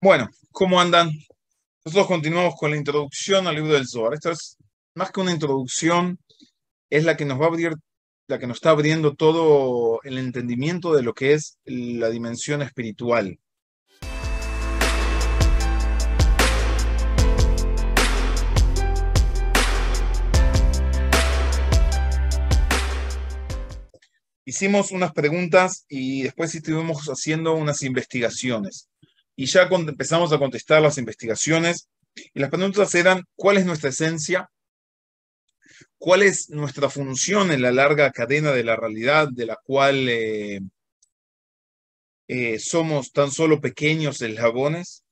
Bueno, ¿cómo andan? Nosotros continuamos con la introducción al libro del Zohar. Esta es más que una introducción, es la que nos va a abrir, la que nos está abriendo todo el entendimiento de lo que es la dimensión espiritual. Hicimos unas preguntas y después estuvimos haciendo unas investigaciones. Y ya empezamos a contestar las investigaciones. Y las preguntas eran: ¿cuál es nuestra esencia? ¿Cuál es nuestra función en la larga cadena de la realidad de la cual somos tan solo pequeños eslabones?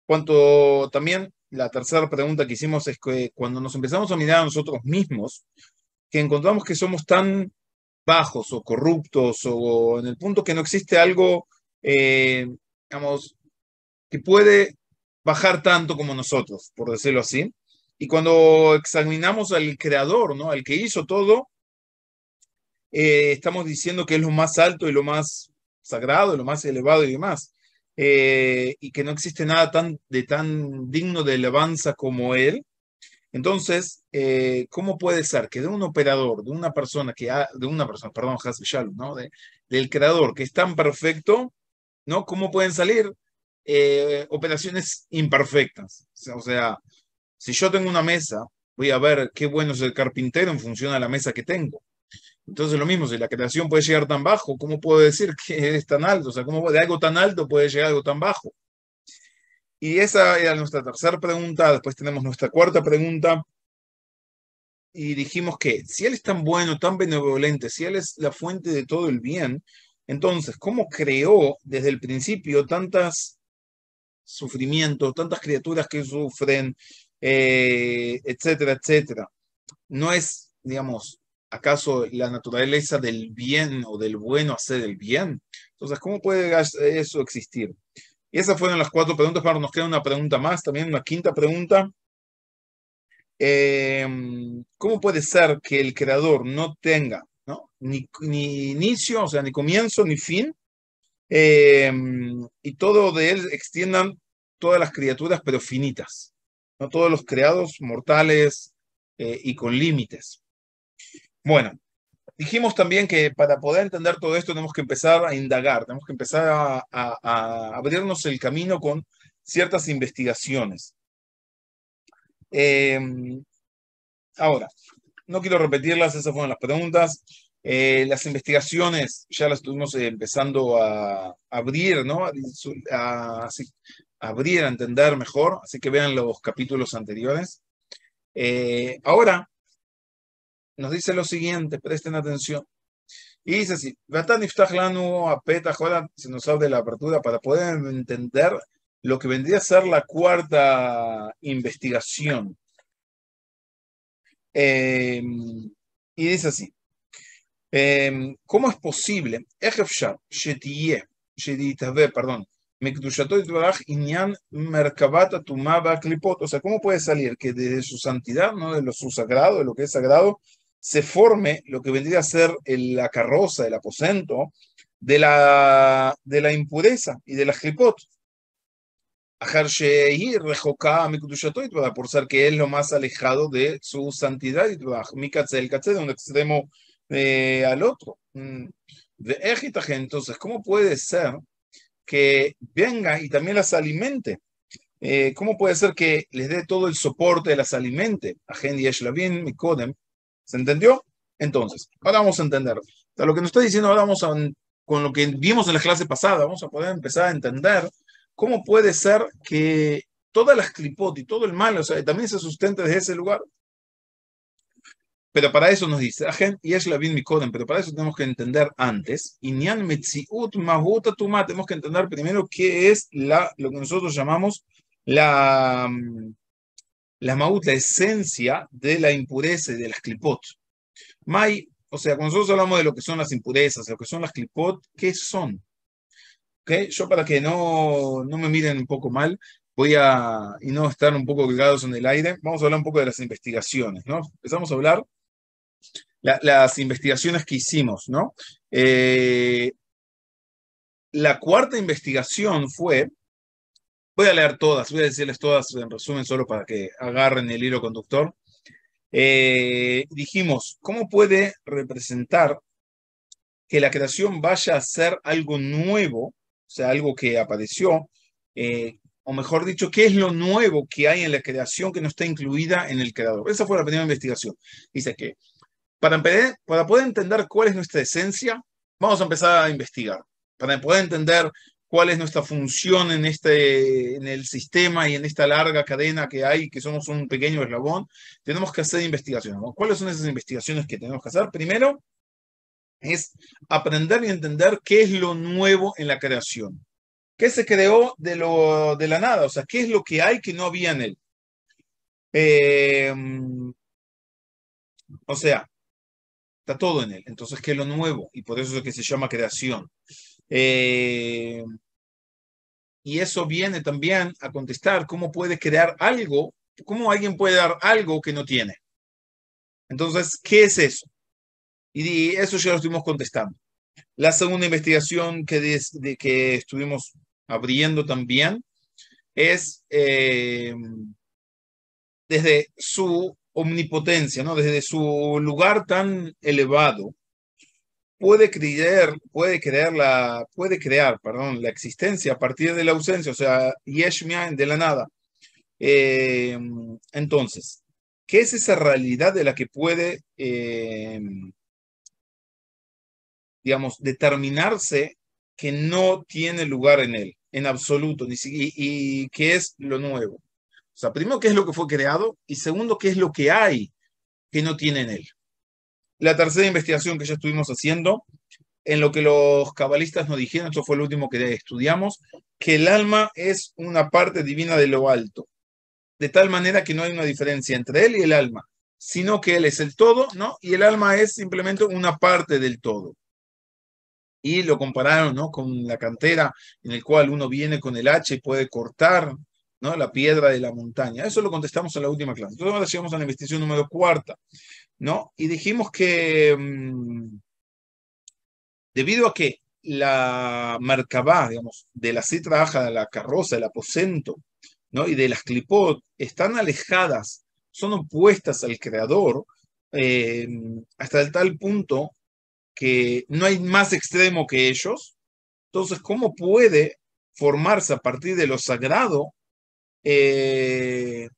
Cuanto también la tercera pregunta que hicimos es que cuando nos empezamos a mirar a nosotros mismos, que encontramos que somos tan bajos o corruptos o en el punto que no existe algo, digamos, que puede bajar tanto como nosotros, por decirlo así. Y cuando examinamos al creador, ¿no? Al que hizo todo, estamos diciendo que es lo más alto y lo más sagrado, lo más elevado y demás. Y que no existe nada tan digno de alabanza como él. Entonces, ¿cómo puede ser que de un operador, de una persona perdón, Hasbe Shalom, ¿no? Del creador que es tan perfecto, ¿no? ¿Cómo pueden salir operaciones imperfectas? O sea, si yo tengo una mesa, voy a ver qué bueno es el carpintero en función a la mesa que tengo. Entonces lo mismo, si la creación puede llegar tan bajo, ¿cómo puedo decir que es tan alto? O sea, ¿cómo de algo tan alto puede llegar algo tan bajo? Y esa era nuestra tercera pregunta. Después tenemos nuestra cuarta pregunta. Y dijimos que si Él es tan bueno, tan benevolente, si Él es la fuente de todo el bien, entonces, ¿cómo creó desde el principio tantos sufrimientos, tantas criaturas que sufren, etcétera, etcétera? ¿No es, digamos, acaso la naturaleza del bien o del bueno hacer el bien? Entonces, ¿cómo puede eso existir? Y esas fueron las cuatro preguntas. Ahora nos queda una pregunta más, también una quinta pregunta. ¿Cómo puede ser que el creador no tenga, ¿no? Ni inicio, o sea, ni comienzo, ni fin, y todo de él extiendan todas las criaturas, pero finitas, no todos los creados mortales y con límites? Bueno, dijimos también que para poder entender todo esto tenemos que empezar a indagar, tenemos que empezar a abrirnos el camino con ciertas investigaciones. Eh, Ahora, no quiero repetirlas, esas fueron las preguntas. Las investigaciones ya las estuvimos empezando a abrir, ¿no? A abrir, a entender mejor, así que vean los capítulos anteriores. Ahora nos dice lo siguiente, presten atención. Y dice así: Vatan iftach lanu apetach, ahora se nos abre la apertura para poder entender lo que vendría a ser la cuarta investigación. Y dice así: ¿cómo es posible? Perdón. O sea, ¿cómo puede salir que desde su santidad, ¿no? De su sagrado, de lo que es sagrado, se forme lo que vendría a ser la carroza, el aposento de la impureza y de la clipot? Por ser que es lo más alejado de su santidad, y de un extremo al otro. Entonces, ¿cómo puede ser que venga y también las alimente? ¿Cómo puede ser que les dé todo el soporte, las alimente? ¿Se entendió? Entonces, ahora vamos a entender. O sea, lo que nos está diciendo ahora, con lo que vimos en la clase pasada, vamos a poder empezar a entender cómo puede ser que todas las clipot y todo el mal, o sea, también se sustenta desde ese lugar. Pero para eso nos dice, pero para eso tenemos que entender antes, tenemos que entender primero qué es lo que nosotros llamamos la maut, la esencia de la impureza y de las clipot. O sea, cuando nosotros hablamos de lo que son las impurezas, lo que son las clipot, ¿qué son? ¿Okay? Yo, para que no me miren un poco mal, y no estar un poco colgados en el aire, vamos a hablar un poco de las investigaciones, ¿no? Empezamos a hablar las investigaciones que hicimos, ¿no? La cuarta investigación fue Voy a leer todas, voy a decirles todas en resumen solo para que agarren el hilo conductor. Dijimos, ¿cómo puede representar que la creación vaya a ser algo nuevo, o sea, algo que apareció, o mejor dicho, qué es lo nuevo que hay en la creación que no está incluida en el creador? Esa fue la primera investigación. Dice que para poder entender cuál es nuestra esencia, vamos a empezar a investigar. Para poder entender cuál es nuestra función en el sistema y en esta larga cadena que hay, que somos un pequeño eslabón, tenemos que hacer investigaciones, ¿no? ¿Cuáles son esas investigaciones que tenemos que hacer? Primero, es aprender y entender qué es lo nuevo en la creación. ¿Qué se creó de la nada? O sea, ¿qué es lo que hay que no había en él? O sea, está todo en él. Entonces, ¿qué es lo nuevo? Y por eso es lo que se llama creación. Y eso viene también a contestar cómo puede crear algo, cómo alguien puede dar algo que no tiene. Entonces, ¿qué es eso? Y eso ya lo estuvimos contestando. La segunda investigación que estuvimos abriendo también es desde su omnipotencia, ¿no? Desde su lugar tan elevado, puede crear la existencia a partir de la ausencia, o sea, yesh me'ain, de la nada. Entonces, ¿qué es esa realidad de la que puede, digamos, determinarse que no tiene lugar en él, en absoluto, y qué es lo nuevo? O sea, primero, ¿qué es lo que fue creado? Y segundo, ¿qué es lo que hay que no tiene en él? La tercera investigación que ya estuvimos haciendo, en lo que los cabalistas nos dijeron, esto fue el último que estudiamos, que el alma es una parte divina de lo alto, de tal manera que no hay una diferencia entre él y el alma, sino que él es el todo, ¿no? Y el alma es simplemente una parte del todo. Y lo compararon, ¿no?, con la cantera, en el cual uno viene con el hacha y puede cortar, ¿no?, la piedra de la montaña. Eso lo contestamos en la última clase. Entonces ahora llegamos a la investigación número 4, ¿no? Y dijimos que debido a que la Merkabah, digamos, de la citra aja, de la carroza, del aposento, ¿no?, y de las clipot, están alejadas, son opuestas al creador, hasta el tal punto que no hay más extremo que ellos. Entonces, ¿cómo puede formarse a partir de lo sagrado ese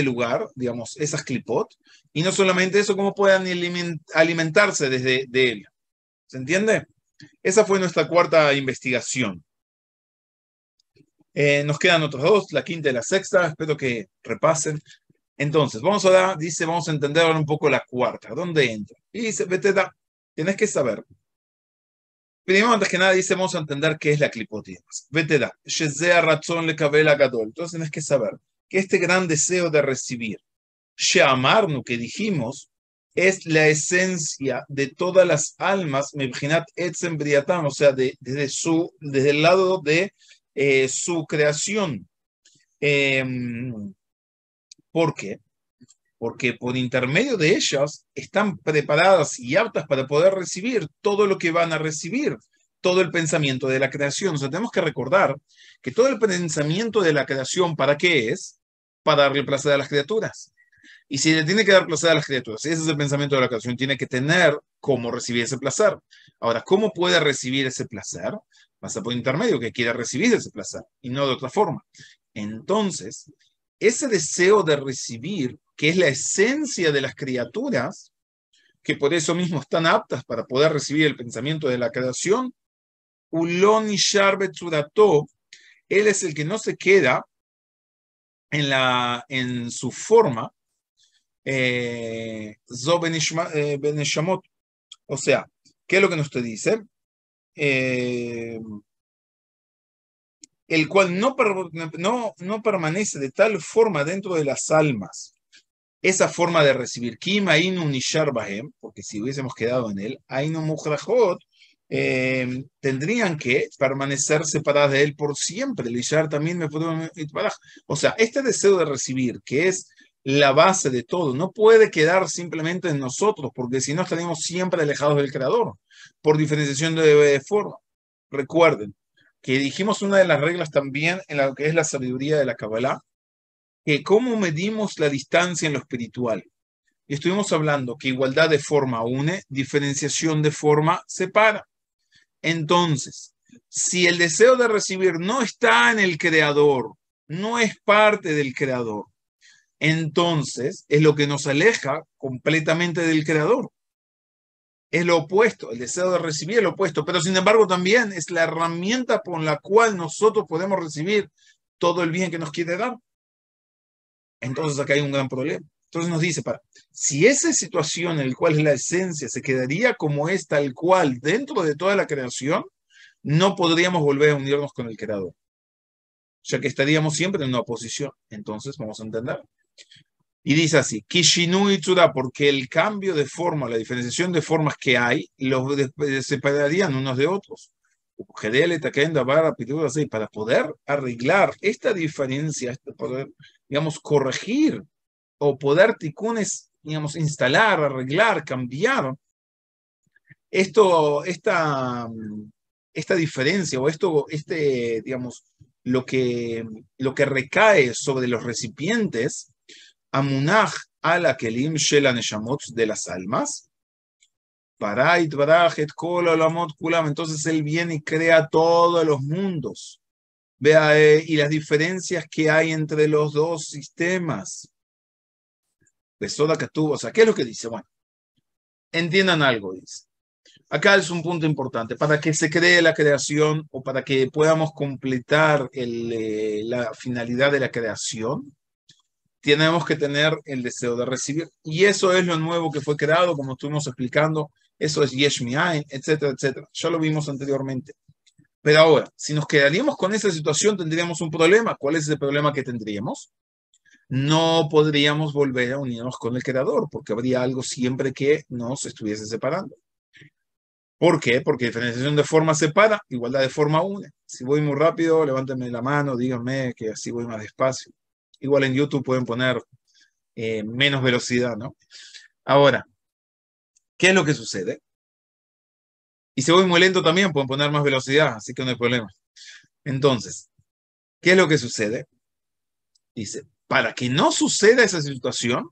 lugar, digamos, esas clipot? Y no solamente eso, ¿cómo pueden alimentarse desde de él? ¿Se entiende? Esa fue nuestra cuarta investigación. Nos quedan otras dos, la quinta y la sexta. Espero que repasen. Entonces, vamos a entender ahora un poco la cuarta. ¿Dónde entra? Y dice, Beteta, tienes que saber. Primero, antes que nada, dice, vamos a entender qué es la clipotía. Beteta, Shezea razón le cabela gadol. Entonces, tienes que saber que este gran deseo de recibir, Sheamarnu, que dijimos, es la esencia de todas las almas, Mebhinat Etzem Briatam, o sea, desde el lado de su creación. ¿Por qué? Porque por intermedio de ellas están preparadas y aptas para poder recibir todo lo que van a recibir, todo el pensamiento de la creación. O sea, tenemos que recordar que todo el pensamiento de la creación, ¿para qué es? Para darle placer a las criaturas. Y si le tiene que dar placer a las criaturas, si ese es el pensamiento de la creación, tiene que tener cómo recibir ese placer. Ahora, ¿cómo puede recibir ese placer? Pasa por intermedio, que quiera recibir ese placer y no de otra forma. Entonces, ese deseo de recibir, que es la esencia de las criaturas, que por eso mismo están aptas para poder recibir el pensamiento de la creación, Ulon y Sharbet Surato, él es el que no se queda en su forma, Zo Beneshamot. O sea, ¿qué es lo que nos te dice? El cual no permanece de tal forma dentro de las almas. Esa forma de recibir, Kim Ainu Nishar Bahem, porque si hubiésemos quedado en él, Ainu Mujrajot, tendrían que permanecer separadas de él por siempre. Lishar también me puede. O sea, este deseo de recibir, que es la base de todo, no puede quedar simplemente en nosotros, porque si no estaríamos siempre alejados del Creador, por diferenciación de forma. Recuerden que dijimos una de las reglas también en lo que es la sabiduría de la Kabbalah, que cómo medimos la distancia en lo espiritual. Y estuvimos hablando que igualdad de forma une, diferenciación de forma separa. Entonces, si el deseo de recibir no está en el creador, no es parte del creador, entonces es lo que nos aleja completamente del creador. Es lo opuesto, el deseo de recibir es lo opuesto, pero sin embargo también es la herramienta por la cual nosotros podemos recibir todo el bien que nos quiere dar. Entonces acá hay un gran problema. Entonces nos dice, si esa situación en la cual es la esencia se quedaría como es tal cual dentro de toda la creación, no podríamos volver a unirnos con el creador, ya que estaríamos siempre en una oposición. Entonces vamos a entender. Y dice así, Kishinu y Tsura, porque el cambio de forma, la diferenciación de formas que hay, los separarían unos de otros. Para poder arreglar esta diferencia, poder, digamos, corregir o poder ticunes, digamos, instalar, arreglar, cambiar esta diferencia o digamos, lo que recae sobre los recipientes, Amunaj ala kelim shel neshamot, de las almas, Parait baraj et kol olamot kulam, entonces él viene y crea todos los mundos. Vea, y las diferencias que hay entre los dos sistemas. Besoda Katuv, o sea, ¿qué es lo que dice? Bueno, entiendan algo, dice. Acá es un punto importante. Para que se cree la creación o para que podamos completar la finalidad de la creación, tenemos que tener el deseo de recibir. Y eso es lo nuevo que fue creado, como estuvimos explicando. Eso es Yesh Mi'ain, etcétera, etcétera. Ya lo vimos anteriormente. Pero ahora, si nos quedaríamos con esa situación, tendríamos un problema. ¿Cuál es el problema que tendríamos? No podríamos volver a unirnos con el creador, porque habría algo siempre que nos estuviese separando. ¿Por qué? Porque diferenciación de forma separa, igualdad de forma une. Si voy muy rápido, levántenme la mano, díganme que así voy más despacio. Igual en YouTube pueden poner menos velocidad, ¿no? Ahora, ¿qué es lo que sucede? Y si voy muy lento también pueden poner más velocidad, así que no hay problema. Entonces, ¿qué es lo que sucede? Dice, para que no suceda esa situación,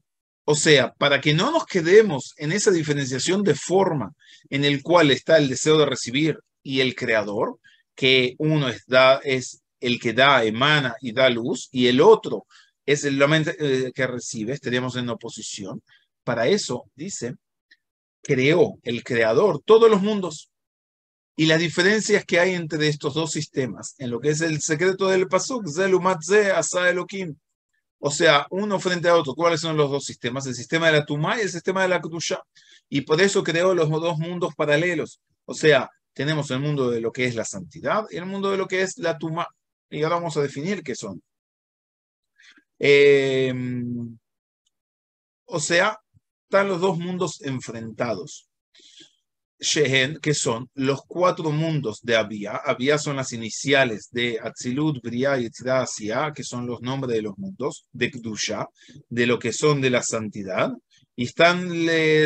o sea, para que no nos quedemos en esa diferenciación de forma en el cual está el deseo de recibir y el creador, que uno es el que da, emana y da luz, y el otro es el que recibe, estaríamos en oposición. Para eso, dice, creó el creador todos los mundos. Y las diferencias que hay entre estos dos sistemas, en lo que es el secreto del Pasuk, Zelumat Ze Asa Elohim. O sea, uno frente a otro. ¿Cuáles son los dos sistemas? El sistema de la Tumá y el sistema de la Kedusha. Y por eso creó los dos mundos paralelos. O sea, tenemos el mundo de lo que es la santidad y el mundo de lo que es la Tumá. Y ahora vamos a definir qué son. O sea, están los dos mundos enfrentados. Shehen, que son los cuatro mundos de Abia. Abia son las iniciales de Atzilut, Briah, Yetzirah, Asiah, que son los nombres de los mundos, de Kedusha, de lo que son de la santidad. Y están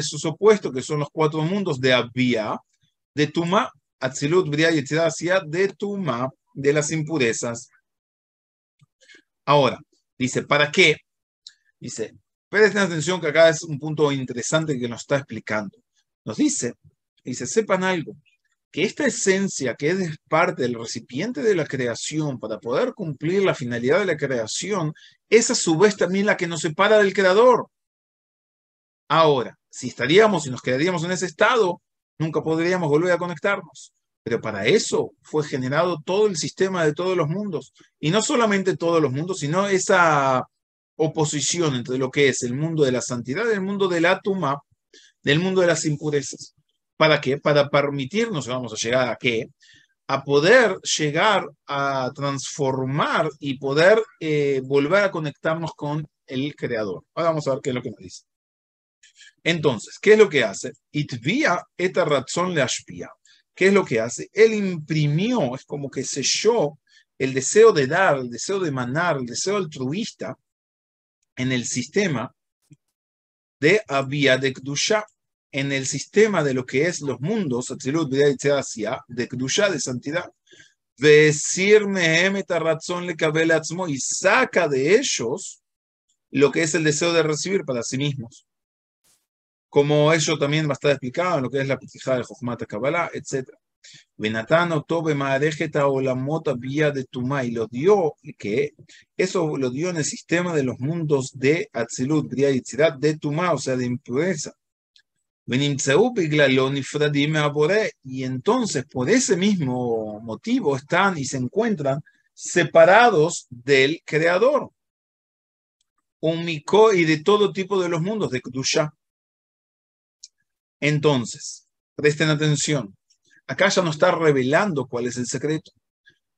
sus opuestos, que son los cuatro mundos de Abia, de Tumá, Atzilut, Briah, Yetzirah, Asiah, de Tumá, de las impurezas. Ahora, dice, ¿para qué? Dice, presten atención que acá es un punto interesante que nos está explicando. Nos dice, sepan algo, que esta esencia que es parte del recipiente de la creación para poder cumplir la finalidad de la creación, es a su vez también la que nos separa del creador. Ahora, si estaríamos y nos quedaríamos en ese estado, nunca podríamos volver a conectarnos. Pero para eso fue generado todo el sistema de todos los mundos. Y no solamente todos los mundos, sino esa oposición entre lo que es el mundo de la santidad y el mundo de la Tumá, del mundo de las impurezas. ¿Para qué? Para permitirnos, vamos a llegar a qué, a poder llegar a transformar y poder volver a conectarnos con el creador. Ahora vamos a ver qué es lo que nos dice. Entonces, ¿qué es lo que hace? Itvia esta razón le ashpia. ¿Qué es lo que hace? Él imprimió, es como que selló el deseo de dar, el deseo de emanar, el deseo altruista en el sistema de Abia de Kedusha, en el sistema de lo que es los mundos, Atzilut, Briah, Yetzirah, Asiah, de Kedusha, de santidad. Vesir mehem et haratzon lekabel atzmo, y saca de ellos lo que es el deseo de recibir para sí mismos. Como eso también va a estar explicado en lo que es la Petijá de Jochmat Kabbalah, etc. Benatano tobe maarejeta o la mota vía de Tumá, y lo dio, que eso lo dio en el sistema de los mundos de Atzilut, Bria y Tzirat, de Tumá, o sea, de impureza. Y entonces, por ese mismo motivo, están y se encuentran separados del Creador. Un Mikó y de todo tipo de los mundos, de Kedusha. Entonces, presten atención. Acá ya nos está revelando cuál es el secreto.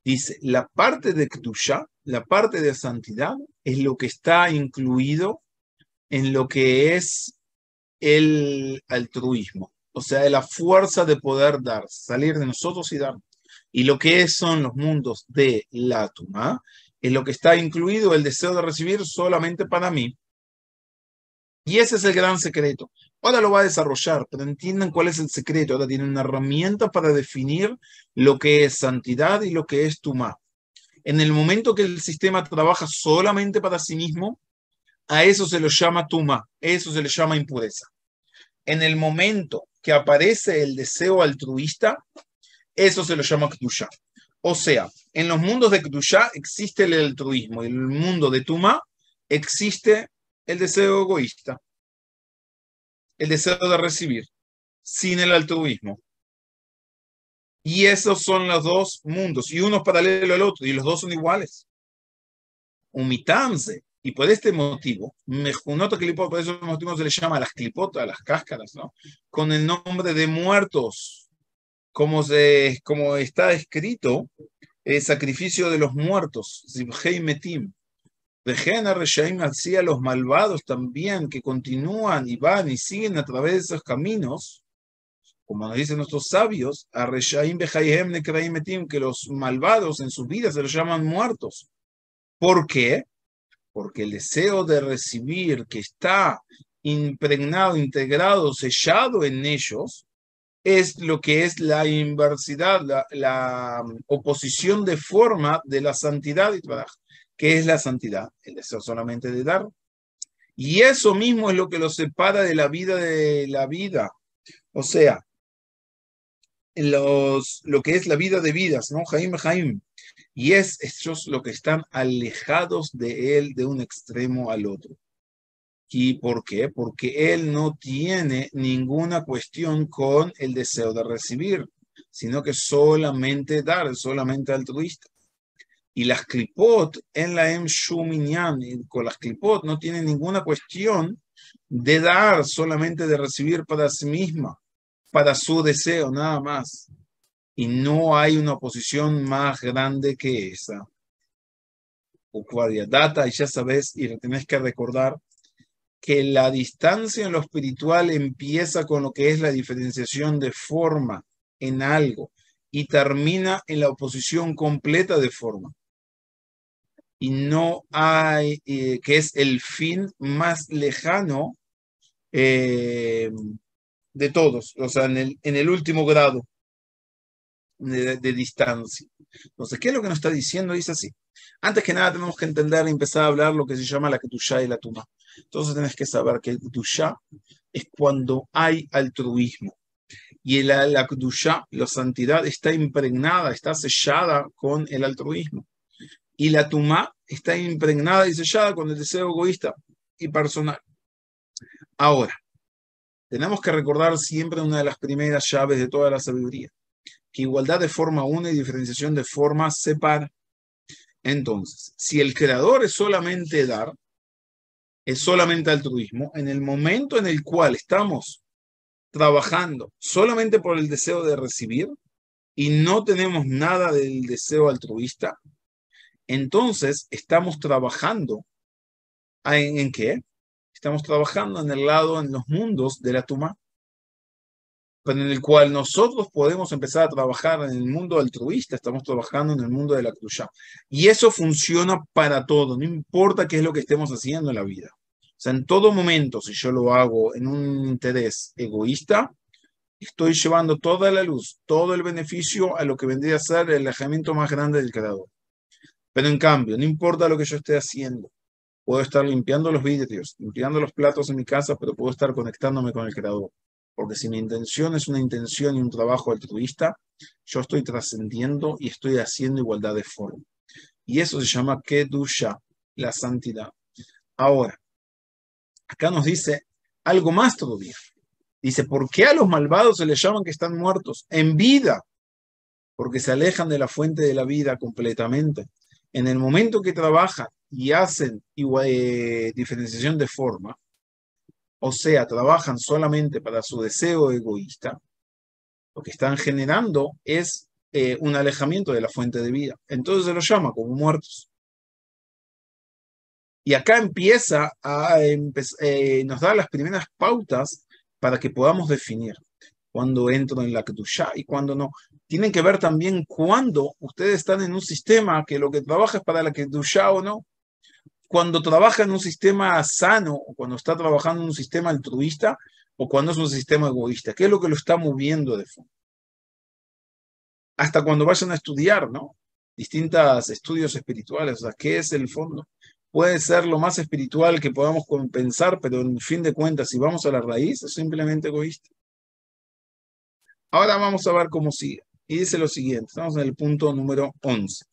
Dice, la parte de Kedusha, la parte de santidad, es lo que está incluido en lo que es el altruismo. O sea, la fuerza de poder dar, salir de nosotros y dar. Y lo que son los mundos de la Tumá, es lo que está incluido el deseo de recibir solamente para mí. Y ese es el gran secreto. Ahora lo va a desarrollar, pero entiendan cuál es el secreto. Ahora tienen una herramienta para definir lo que es santidad y lo que es Tumá. En el momento que el sistema trabaja solamente para sí mismo, a eso se lo llama Tumá, eso se le llama impureza. En el momento que aparece el deseo altruista, eso se lo llama Kedushá. O sea, en los mundos de Kedushá existe el altruismo, y en el mundo de Tumá existe el deseo egoísta, el deseo de recibir, sin el altruismo. Y esos son los dos mundos, y uno es paralelo al otro, y los dos son iguales. Umitamse. Y por este motivo, Mejunot Klipot, por esos motivos se le llama a las clipot, a las cáscaras, ¿no? Con el nombre de muertos, como está escrito, el sacrificio de los muertos, Zibhei Metim. Vejena Reshaim hacía los malvados también, que continúan y van y siguen a través de esos caminos, como nos dicen nuestros sabios, a Reshaim Bejaim Nekraim Metim, que los malvados en sus vidas se los llaman muertos. ¿Por qué? Porque el deseo de recibir que está impregnado, integrado, sellado en ellos, es lo que es la inversidad, la oposición de forma de la santidad y trabajo. ¿Qué es la santidad? El deseo solamente de dar. Y eso mismo es lo que lo separa de la vida. O sea, lo que es la vida de vidas, ¿no? Jaim. Y ellos lo que están alejados de él de un extremo al otro. ¿Y por qué? Porque él no tiene ninguna cuestión con el deseo de recibir, sino que solamente dar, solamente altruista. Y las clipot en la Shuminyan, con las clipot no tienen ninguna cuestión de dar, solamente de recibir para sí misma, para su deseo, nada más. Y no hay una oposición más grande que esa. Data, y ya sabes, y lo tenés que recordar, que la distancia en lo espiritual empieza con lo que es la diferenciación de forma en algo y termina en la oposición completa de forma. Y no hay, que es el fin más lejano de todos, o sea, en el último grado de distancia. Entonces, ¿qué es lo que nos está diciendo? Dice así. Antes que nada tenemos que entender y empezar a hablar lo que se llama la Kedushá y la Tumá. Entonces tenés que saber que el Kedushá es cuando hay altruismo. Y la Kedushá, la santidad, está impregnada, está sellada con el altruismo. Y la Tumá está impregnada y sellada con el deseo egoísta y personal. Ahora, tenemos que recordar siempre una de las primeras llaves de toda la sabiduría, que igualdad de forma une y diferenciación de forma separa. Entonces, si el creador es solamente dar, es solamente altruismo, en el momento en el cual estamos trabajando solamente por el deseo de recibir y no tenemos nada del deseo altruista, entonces estamos trabajando ¿en qué? Estamos trabajando en el lado, en los mundos de la Tumá, pero en el cual nosotros podemos empezar a trabajar en el mundo altruista, estamos trabajando en el mundo de la Kedushá. Y eso funciona para todo, no importa qué es lo que estemos haciendo en la vida. O sea, en todo momento, si yo lo hago en un interés egoísta, estoy llevando toda la luz, todo el beneficio a lo que vendría a ser el alejamiento más grande del Creador. Pero en cambio, no importa lo que yo esté haciendo, puedo estar limpiando los vidrios, limpiando los platos en mi casa, pero puedo estar conectándome con el Creador. Porque si mi intención es una intención y un trabajo altruista, yo estoy trascendiendo y estoy haciendo igualdad de forma. Y eso se llama Kedusha, la santidad. Ahora, acá nos dice algo más todavía. Dice, ¿por qué a los malvados se les llaman que están muertos? En vida, porque se alejan de la fuente de la vida completamente. En el momento que trabajan y hacen diferenciación de forma, o sea, trabajan solamente para su deseo egoísta, lo que están generando es un alejamiento de la fuente de vida. Entonces se los llama como muertos. Y acá empieza nos da las primeras pautas para que podamos definir cuándo entro en la Kedushá y cuándo no. Tienen que ver también cuándo ustedes están en un sistema que lo que trabaja es para la Kedushá o no. Cuando trabaja en un sistema sano o cuando está trabajando en un sistema altruista o cuando es un sistema egoísta. ¿Qué es lo que lo está moviendo de fondo? Hasta cuando vayan a estudiar, ¿no? Distintos estudios espirituales, o sea, ¿qué es el fondo? Puede ser lo más espiritual que podamos pensar, pero en fin de cuentas, si vamos a la raíz, es simplemente egoísta. Ahora vamos a ver cómo sigue. Y dice lo siguiente, estamos en el punto número 11.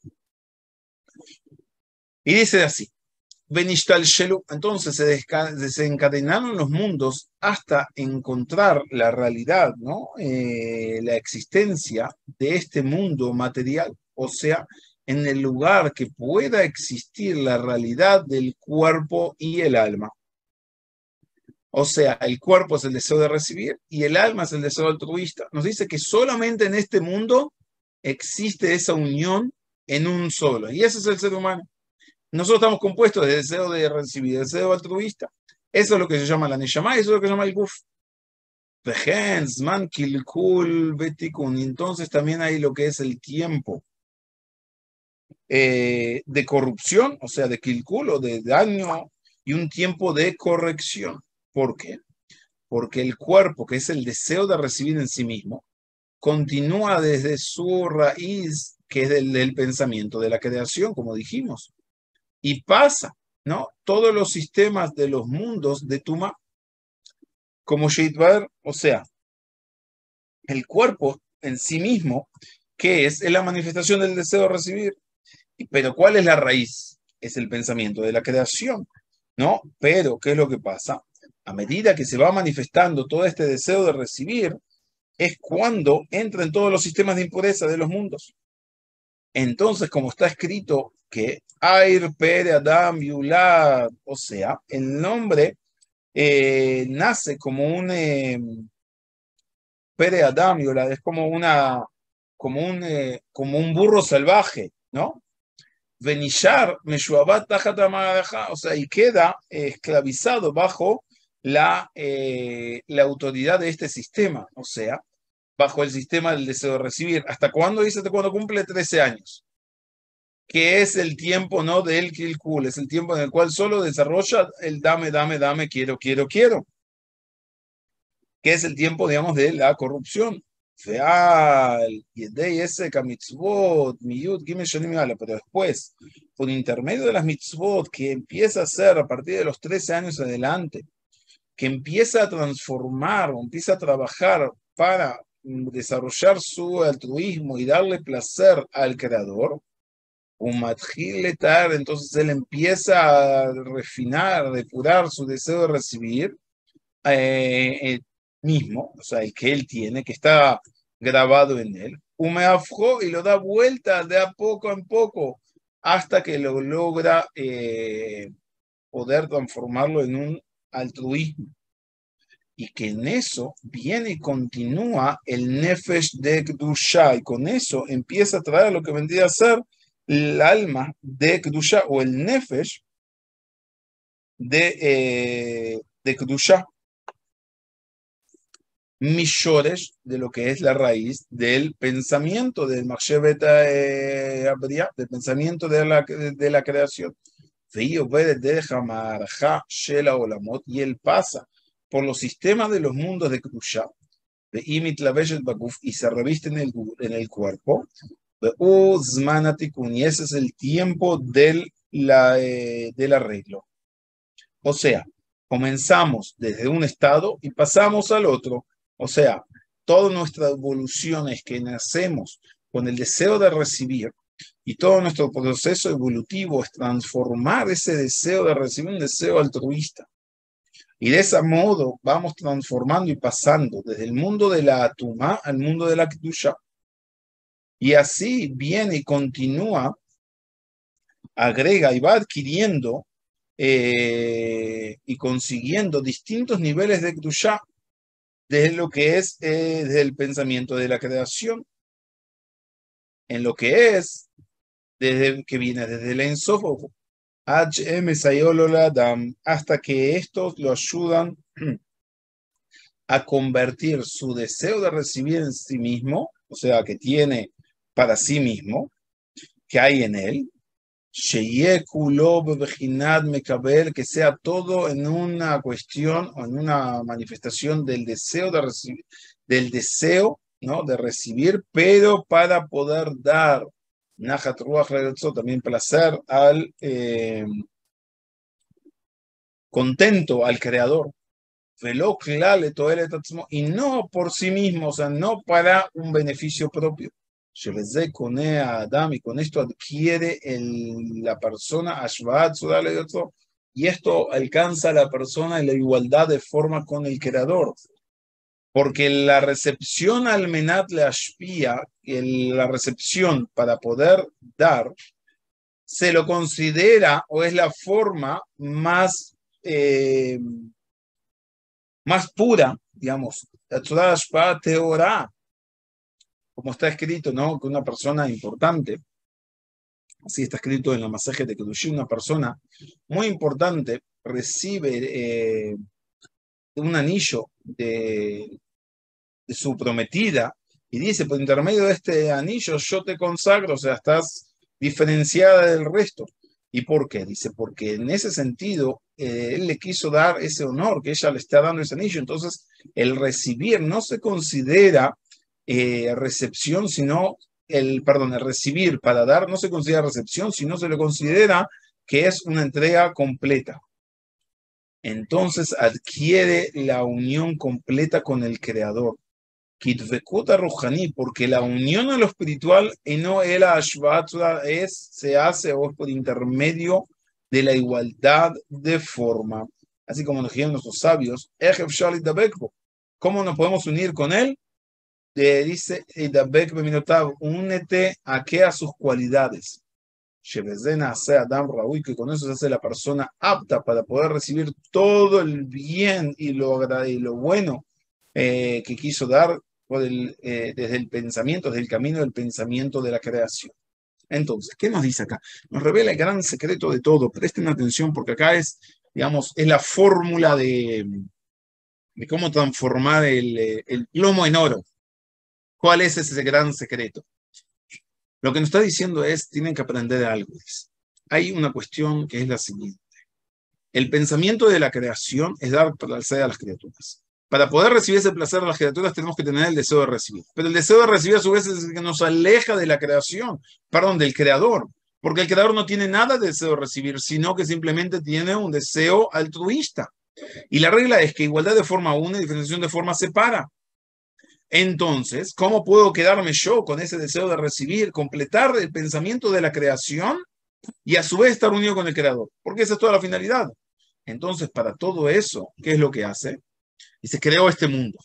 Y dice así, Benishtal Shelu, entonces se desencadenaron los mundos hasta encontrar la realidad, ¿no? La existencia de este mundo material, o sea, en el lugar que pueda existir la realidad del cuerpo y el alma. O sea, el cuerpo es el deseo de recibir y el alma es el deseo altruista. Nos dice que solamente en este mundo existe esa unión en un solo. Y ese es el ser humano. Nosotros estamos compuestos de deseo de recibir, deseo altruista. Eso es lo que se llama la Neshama y eso es lo que se llama el Guf. Man, Kilkul, Betikun. Y entonces también hay lo que es el tiempo de corrupción, o sea, de Kilkul o de daño, y un tiempo de corrección. ¿Por qué? Porque el cuerpo, que es el deseo de recibir en sí mismo, continúa desde su raíz, que es del pensamiento, de la creación, como dijimos, y pasa, ¿no? Todos los sistemas de los mundos de Tuma, como Sheitbar, o sea, el cuerpo en sí mismo, que es la manifestación del deseo de recibir. Pero ¿cuál es la raíz? Es el pensamiento de la creación, ¿no? Pero, ¿qué es lo que pasa? A medida que se va manifestando todo este deseo de recibir, es cuando entra en todos los sistemas de impureza de los mundos. Entonces, como está escrito que Air, Pere, Adam, Yulad, o sea, el nombre nace como un Pere, Adam, Yulad, es como un burro salvaje, ¿no? Venishar, Meshuabat, o sea, y queda esclavizado bajo la autoridad de este sistema, o sea, bajo el sistema del deseo de recibir. ¿Hasta cuándo? Dice, hasta cuando cumple 13 años, que es el tiempo, ¿no? Del Kilkul, es el tiempo en el cual solo desarrolla el dame, dame, dame, quiero, quiero, quiero, que es el tiempo, digamos, de la corrupción. Feal, Yedei ese mitzvot, miyut, gimel shanim ala, pero después, por intermedio de las mitzvot que empieza a hacer a partir de los 13 años adelante, que empieza a transformar o empieza a trabajar para desarrollar su altruismo y darle placer al creador, un matjil letar, entonces él empieza a refinar, a depurar su deseo de recibir mismo, o sea, el que él tiene, que está grabado en él, y lo da vuelta de a poco en poco hasta que lo logra poder transformarlo en un altruismo. Y que en eso viene y continúa el Nefesh de Kedusha, y con eso empieza a traer lo que vendría a ser el alma de Kedusha o el Nefesh de Kedusha. Millones de lo que es la raíz del pensamiento del Machshevet Abria, del pensamiento de la creación. Y él pasa por los sistemas de los mundos de Kedusha y se reviste en el cuerpo, y ese es el tiempo del arreglo. O sea, comenzamos desde un estado y pasamos al otro. O sea, toda nuestra evolución es que nacemos con el deseo de recibir y todo nuestro proceso evolutivo es transformar ese deseo de recibir en un deseo altruista. Y de ese modo vamos transformando y pasando desde el mundo de la Atumá al mundo de la Kedusha. Y así viene y continúa, agrega y va adquiriendo y consiguiendo distintos niveles de Kedusha desde lo que es desde el pensamiento de la creación, en lo que es desde que viene desde el Ensof hasta que estos lo ayudan a convertir su deseo de recibir en sí mismo, o sea, que tiene para sí mismo, que hay en él, que sea todo en una cuestión o en una manifestación del deseo de recibir, del deseo, ¿no?, de recibir, pero para poder dar Nachat Ruach Leretzot, también placer al contento al creador, y no por sí mismo, o sea, no para un beneficio propio. Y con esto adquiere la persona y esto alcanza a la persona en la igualdad de forma con el creador. Porque la recepción al menat le ashpia, la recepción para poder dar, se lo considera o es la forma más pura, digamos, como está escrito, ¿no?, que una persona importante, así está escrito en la Masaje de Kedushim, una persona muy importante recibe un anillo de su prometida y dice, por intermedio de este anillo yo te consagro, o sea, estás diferenciada del resto. ¿Y por qué? Dice, porque en ese sentido él le quiso dar ese honor, que ella le está dando ese anillo. Entonces, el recibir no se considera recepción, sino el recibir para dar no se considera recepción, sino se le considera que es una entrega completa. Entonces adquiere la unión completa con el Creador. Kitvekuta Ruhani, porque la unión a lo espiritual y no el Ashvatza se hace o es por intermedio de la igualdad de forma. Así como nos dijeron nuestros sabios, ¿cómo nos podemos unir con él? Dice, únete a sus cualidades. Que con eso se hace la persona apta para poder recibir todo el bien y lo bueno que quiso dar desde el pensamiento, desde el camino del pensamiento de la creación. Entonces, ¿qué nos dice acá? Nos revela el gran secreto de todo. Presten atención porque acá es, digamos, es la fórmula de cómo transformar el plomo en oro. ¿Cuál es ese gran secreto? Lo que nos está diciendo es, tienen que aprender algo. Dice. Hay una cuestión que es la siguiente. El pensamiento de la creación es dar placer a las criaturas. Para poder recibir ese placer a las criaturas tenemos que tener el deseo de recibir. Pero el deseo de recibir a su vez es el que nos aleja de la creación, del creador. Porque el creador no tiene nada de deseo de recibir, sino que simplemente tiene un deseo altruista. Y la regla es que igualdad de forma une y diferenciación de forma separa. Entonces, ¿cómo puedo quedarme yo con ese deseo de recibir, completar el pensamiento de la creación y a su vez estar unido con el creador? Porque esa es toda la finalidad. Entonces, para todo eso, ¿qué es lo que hace? Y se creó este mundo,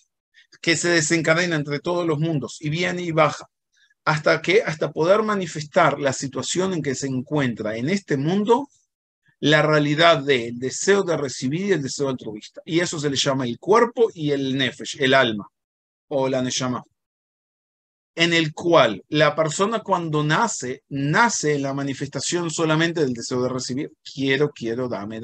que se desencadena entre todos los mundos y viene y baja, hasta poder manifestar la situación en que se encuentra en este mundo, la realidad del deseo de recibir y el deseo altruista. Y eso se le llama el cuerpo y el nefesh, el alma, o la neshama, en el cual la persona cuando nace en la manifestación solamente del deseo de recibir. Quiero, dame.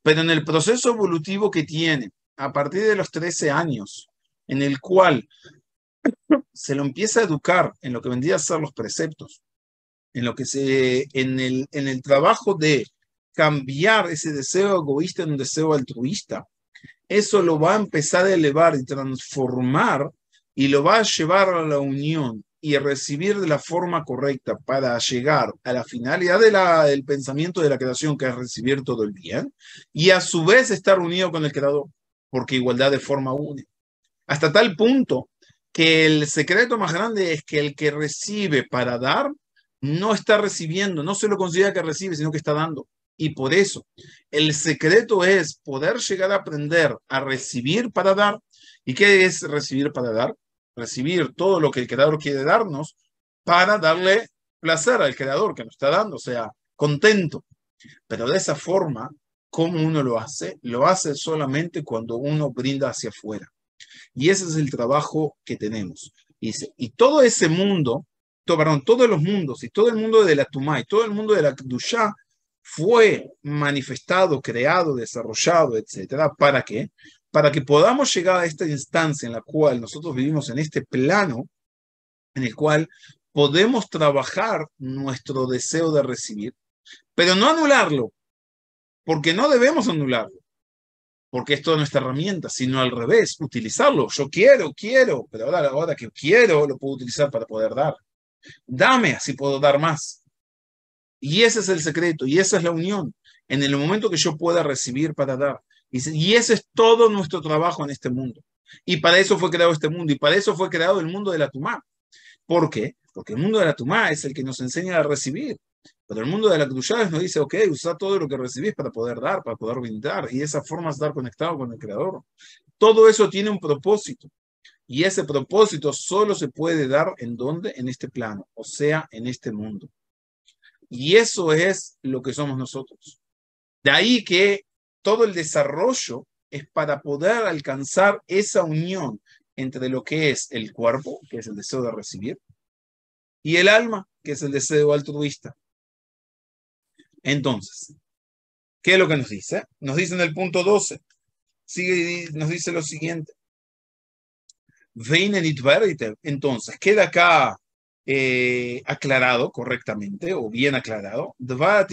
Pero en el proceso evolutivo que tiene, a partir de los 13 años, en el cual se lo empieza a educar en lo que vendría a ser los preceptos, en el trabajo de cambiar ese deseo egoísta en un deseo altruista, eso lo va a empezar a elevar y transformar y lo va a llevar a la unión y a recibir de la forma correcta para llegar a la finalidad del pensamiento de la creación, que es recibir todo el bien, y a su vez estar unido con el Creador, porque igualdad de forma une. Hasta tal punto que el secreto más grande es que el que recibe para dar, no está recibiendo, no se lo considera que recibe, sino que está dando. Y por eso, el secreto es poder llegar a aprender a recibir para dar. ¿Y qué es recibir para dar? Recibir todo lo que el Creador quiere darnos para darle placer al Creador que nos está dando, o sea, contento. Pero de esa forma, ¿cómo uno lo hace? Lo hace solamente cuando uno brinda hacia afuera. Y ese es el trabajo que tenemos. Y todo ese mundo, todos los mundos, y todo el mundo de la Tumá, y todo el mundo de la Kedushá, fue manifestado, creado, desarrollado, etcétera. ¿Para qué? Para que podamos llegar a esta instancia en la cual nosotros vivimos en este plano, en el cual podemos trabajar nuestro deseo de recibir, pero no anularlo, porque no debemos anularlo, porque es toda nuestra herramienta, sino al revés, utilizarlo. Yo quiero, pero ahora que quiero, lo puedo utilizar para poder dar. Dame, así puedo dar más. Y ese es el secreto, y esa es la unión, en el momento que yo pueda recibir para dar. Y ese es todo nuestro trabajo en este mundo. Y para eso fue creado este mundo, y para eso fue creado el mundo de la Tumá. ¿Por qué? Porque el mundo de la Tumá es el que nos enseña a recibir. Pero el mundo de la Kedushá nos dice, ok, usa todo lo que recibís para poder dar, para poder brindar. Y esa forma es estar conectado con el Creador. Todo eso tiene un propósito. Y ese propósito solo se puede dar ¿en dónde? En este plano, o sea, en este mundo. Y eso es lo que somos nosotros. De ahí que todo el desarrollo es para poder alcanzar esa unión entre lo que es el cuerpo, que es el deseo de recibir, y el alma, que es el deseo altruista. Entonces, ¿qué es lo que nos dice? Nos dice en el punto 12, nos dice lo siguiente. Entonces, queda acá aclarado correctamente o bien aclarado. La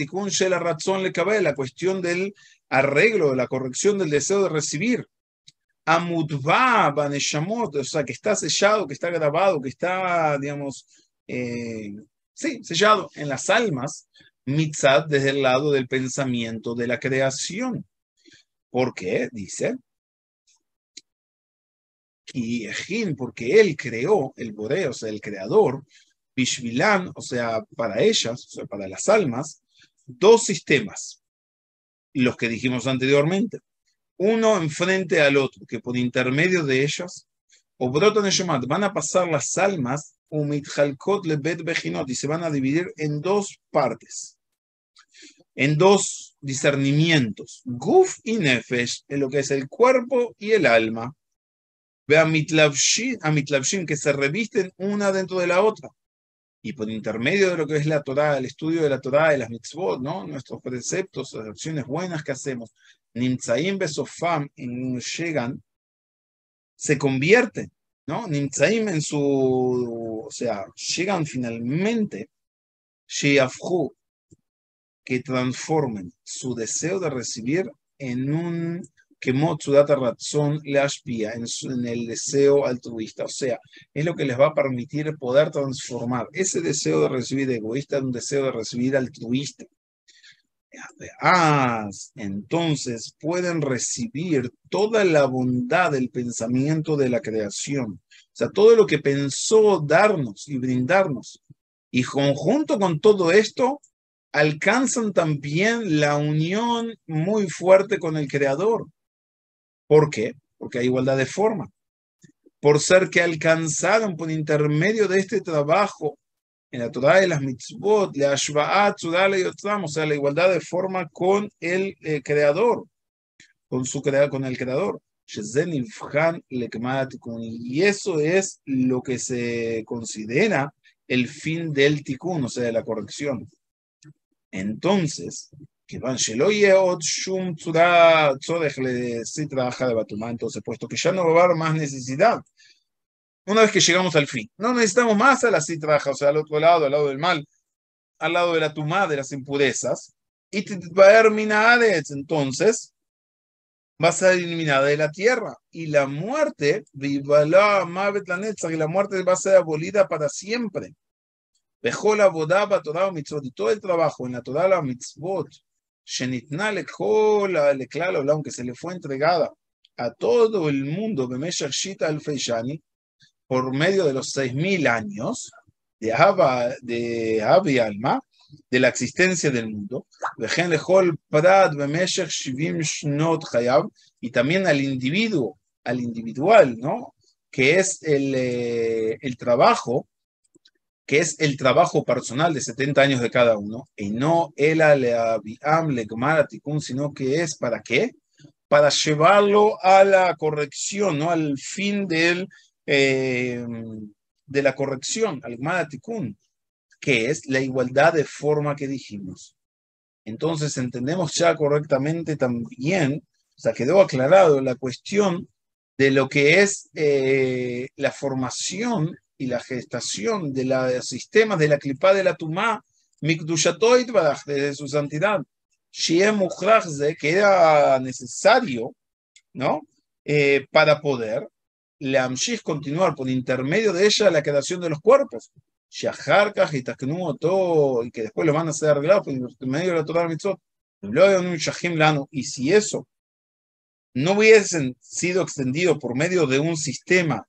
cuestión del arreglo, de la corrección del deseo de recibir. Amutva baneshamot, o sea, que está sellado, que está grabado, que está, digamos, sí, sellado en las almas, mitzad, desde el lado del pensamiento de la creación. ¿Por qué? Dice, porque él creó, el Boré, o sea, el creador, Bishvilan, o sea, para ellas, o sea, para las almas, dos sistemas, los que dijimos anteriormente. Uno enfrente al otro, que por intermedio de ellas, o brotan Neshamat, van a pasar las almas, Umithalkot lebet bejinot, y se van a dividir en dos partes, en dos discernimientos, Guf y Nefesh, en lo que es el cuerpo y el alma. Ve a Mitlavshin, que se revisten una dentro de la otra. Y por intermedio de lo que es la Torá, el estudio de la Torá, de las mitzvot, ¿no? Nuestros preceptos, las acciones buenas que hacemos, Nimtzaim besofam, llegan, se convierten, ¿no? Nimtzaim en su, o sea, llegan finalmente, Sheafhu, que transformen su deseo de recibir en un que Motsudata Razón le aspía en el deseo altruista. O sea, es lo que les va a permitir poder transformar ese deseo de recibir egoísta en un deseo de recibir altruista. Entonces pueden recibir toda la bondad del pensamiento de la creación. O sea, todo lo que pensó darnos y brindarnos. Y conjunto con todo esto, alcanzan también la unión muy fuerte con el Creador. ¿Por qué? Porque hay igualdad de forma. Por ser que alcanzaron por intermedio de este trabajo en la Torah de las mitzvot, la ashva'at, tzudale y otram, o sea, la igualdad de forma con el Creador, con el Creador. Y eso es lo que se considera el fin del tikkun, o sea, de la corrección. Entonces, entonces, puesto que ya no va a haber más necesidad, una vez que llegamos al fin, no necesitamos más a la citraja, o sea, al otro lado, al lado del mal, al lado de la tumá, de las impurezas, y entonces va a ser eliminada de la tierra. Y la muerte, vivalá, mavet la netzach, y la muerte va a ser abolida para siempre. Dejó la bodaba, Torah, mitzvot, y todo el trabajo en la Torah, la mitzvot, shenitna lechol, leklal, aunque se le fue entregada a todo el mundo, bemeshach shita alfei shani, por medio de los 6000 años de Abi Alma, de la existencia del mundo, y también al individuo, al individual, ¿no? Que es el trabajo, que es el trabajo personal de 70 años de cada uno, y no el aleabiam legmar tikun, sino que es ¿para qué? Para llevarlo a la corrección, ¿no? Al fin de la corrección, al Gmar Tikun, que es la igualdad de forma que dijimos. Entonces entendemos ya correctamente también, o sea, quedó aclarado la cuestión de lo que es la formación y la gestación de los sistemas de la clipá de la tumá, mikdushatoit baraj, desde su santidad, shiem uchrajze, que era necesario, ¿no? Para poder la amshich continuar por intermedio de ella la creación de los cuerpos. Shaharkaj y todo, y que después lo van a ser arreglados por intermedio de la Torah Mitzvot. Y si eso no hubiesen sido extendido por medio de un sistema,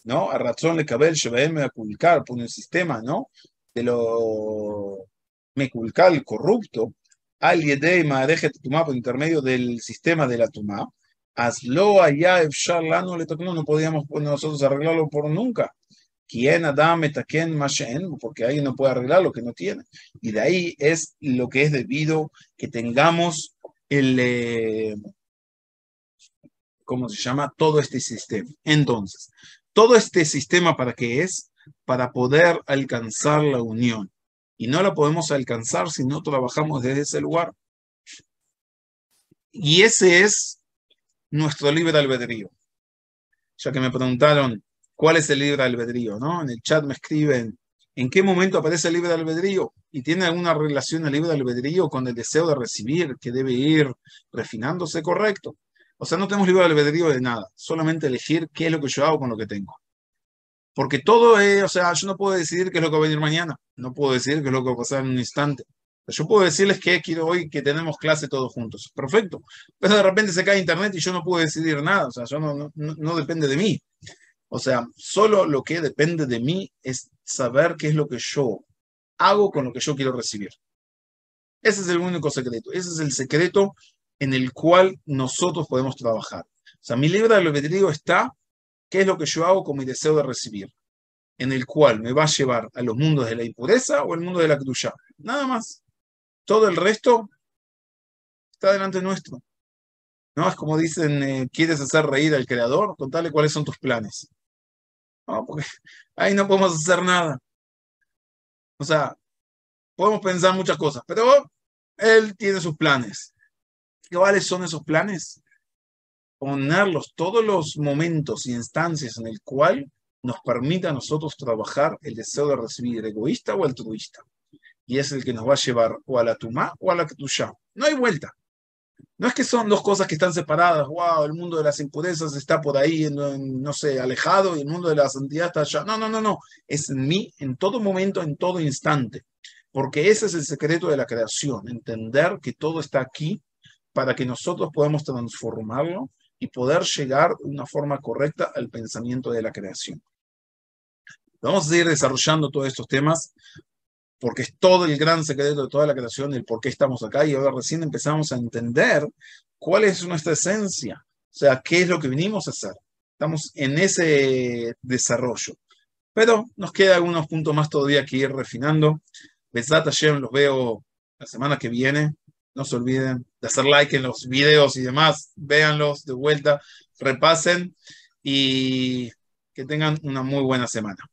¿no? A razón de cabel, Shebaem Mekulkal, por un sistema, ¿no? De lo Mekulkal corrupto, al Yedei Maarejet Tumá, por intermedio del sistema de la Tumá, hazlo allá, Efshar Lano le tocó, no podíamos nosotros arreglarlo por nunca. ¿Quién Adam etaken mashen? Porque ahí no puede arreglar lo que no tiene. Y de ahí es lo que es debido que tengamos ¿cómo se llama? Todo este sistema. Entonces, todo este sistema, ¿para qué es? Para poder alcanzar la unión. Y no la podemos alcanzar si no trabajamos desde ese lugar. Y ese es nuestro libre albedrío. Ya que me preguntaron, ¿cuál es el libre albedrío? ¿No? En el chat me escriben, ¿en qué momento aparece el libre albedrío? ¿Y tiene alguna relación el libre albedrío con el deseo de recibir, que debe ir refinándose? Correcto. O sea, no tenemos libre albedrío de nada, solamente elegir qué es lo que yo hago con lo que tengo. Porque todo es, o sea, yo no puedo decidir qué es lo que va a venir mañana, no puedo decidir qué es lo que va a pasar en un instante. Yo puedo decirles que quiero hoy que tenemos clase todos juntos. Perfecto. Pero de repente se cae internet y yo no puedo decidir nada. O sea, yo no depende de mí. O sea, solo lo que depende de mí es saber qué es lo que yo hago con lo que yo quiero recibir. Ese es el único secreto. Ese es el secreto en el cual nosotros podemos trabajar. O sea, mi libre albedrío está, qué es lo que yo hago con mi deseo de recibir, en el cual me va a llevar a los mundos de la impureza o el mundo de la Kedushá. Nada más. Todo el resto está delante nuestro. ¿No? Es como dicen, ¿quieres hacer reír al creador? Contale cuáles son tus planes. No, porque ahí no podemos hacer nada. O sea, podemos pensar muchas cosas, pero él tiene sus planes. ¿Cuáles son esos planes? Ponerlos todos los momentos y instancias en el cual nos permita a nosotros trabajar el deseo de recibir, egoísta o altruista. Y es el que nos va a llevar o a la Tumá o a la Kedushá. No hay vuelta. No es que son dos cosas que están separadas. Wow, el mundo de las impurezas está por ahí, no sé, alejado, y el mundo de la santidad está allá. No. Es en mí, en todo momento, en todo instante. Porque ese es el secreto de la creación. Entender que todo está aquí para que nosotros podamos transformarlo y poder llegar de una forma correcta al pensamiento de la creación. Vamos a seguir desarrollando todos estos temas, porque es todo el gran secreto de toda la creación, el por qué estamos acá, y ahora recién empezamos a entender cuál es nuestra esencia, o sea, qué es lo que vinimos a hacer. Estamos en ese desarrollo, pero nos quedan algunos puntos más todavía que ir refinando. Besat Hashem, los veo la semana que viene. No se olviden de hacer like en los videos y demás, véanlos de vuelta, repasen y que tengan una muy buena semana.